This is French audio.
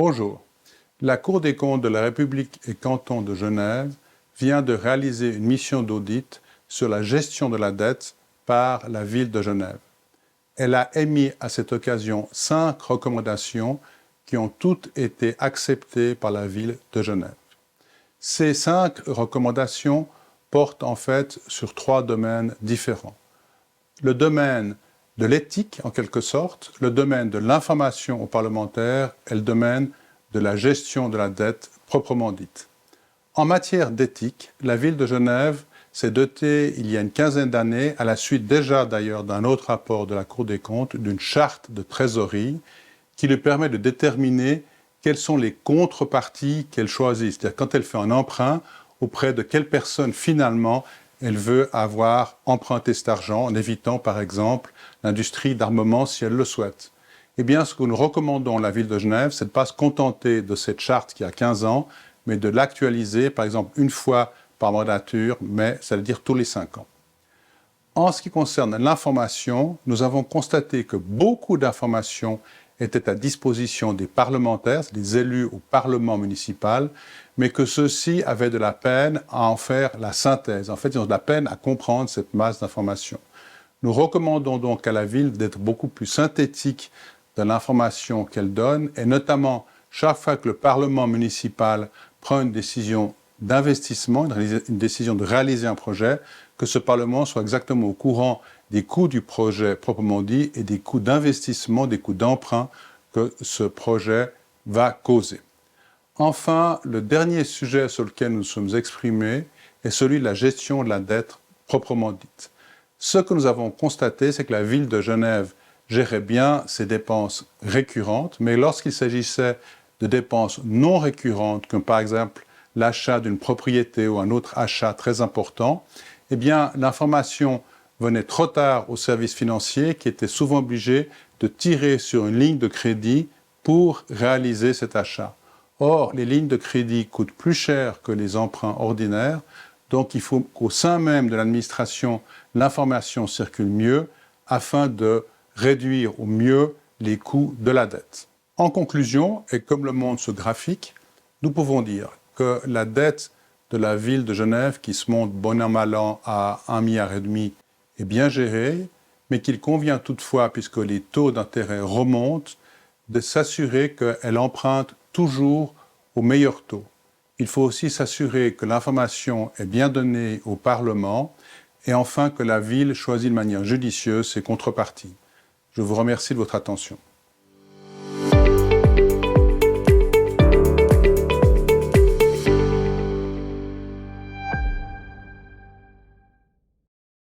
Bonjour. La Cour des comptes de la République et canton de Genève vient de réaliser une mission d'audit sur la gestion de la dette par la ville de Genève. Elle a émis à cette occasion 5 recommandations qui ont toutes été acceptées par la ville de Genève. Ces 5 recommandations portent en fait sur 3 domaines différents. Le domaine de l'éthique, en quelque sorte, le domaine de l'information aux parlementaires et le domaine de la gestion de la dette proprement dite. En matière d'éthique, la ville de Genève s'est dotée il y a une quinzaine d'années, à la suite déjà d'ailleurs d'un autre rapport de la Cour des comptes, d'une charte de trésorerie qui lui permet de déterminer quelles sont les contreparties qu'elle choisit. C'est-à-dire quand elle fait un emprunt, auprès de quelle personne finalement elle veut avoir emprunté cet argent, en évitant par exemple l'industrie d'armement si elle le souhaite. Eh bien, ce que nous recommandons à la ville de Genève, c'est de ne pas se contenter de cette charte qui a 15 ans, mais de l'actualiser, par exemple, une fois par mandature, mais ça veut dire tous les 5 ans. En ce qui concerne l'information, nous avons constaté que beaucoup d'informations étaient à disposition des parlementaires, des élus au Parlement municipal, mais que ceux-ci avaient de la peine à en faire la synthèse. En fait, ils ont de la peine à comprendre cette masse d'informations. Nous recommandons donc à la ville d'être beaucoup plus synthétique de l'information qu'elle donne, et notamment chaque fois que le Parlement municipal prend une décision d'investissement, une décision de réaliser un projet, que ce Parlement soit exactement au courant des coûts du projet proprement dit et des coûts d'investissement, des coûts d'emprunt que ce projet va causer. Enfin, le dernier sujet sur lequel nous sommes exprimés est celui de la gestion de la dette proprement dite. Ce que nous avons constaté, c'est que la ville de Genève gérait bien ses dépenses récurrentes, mais lorsqu'il s'agissait de dépenses non récurrentes, comme par exemple l'achat d'une propriété ou un autre achat très important, eh bien, l'information venait trop tard au service financier qui était souvent obligé de tirer sur une ligne de crédit pour réaliser cet achat. Or, les lignes de crédit coûtent plus cher que les emprunts ordinaires, donc il faut qu'au sein même de l'administration, l'information circule mieux afin de réduire au mieux les coûts de la dette. En conclusion, et comme le montre ce graphique, nous pouvons dire que la dette de la ville de Genève, qui se monte bon an mal an à 1,5 milliard, est bien gérée, mais qu'il convient toutefois, puisque les taux d'intérêt remontent, de s'assurer qu'elle emprunte toujours au meilleur taux. Il faut aussi s'assurer que l'information est bien donnée au Parlement et enfin que la ville choisit de manière judicieuse ses contreparties. Je vous remercie de votre attention.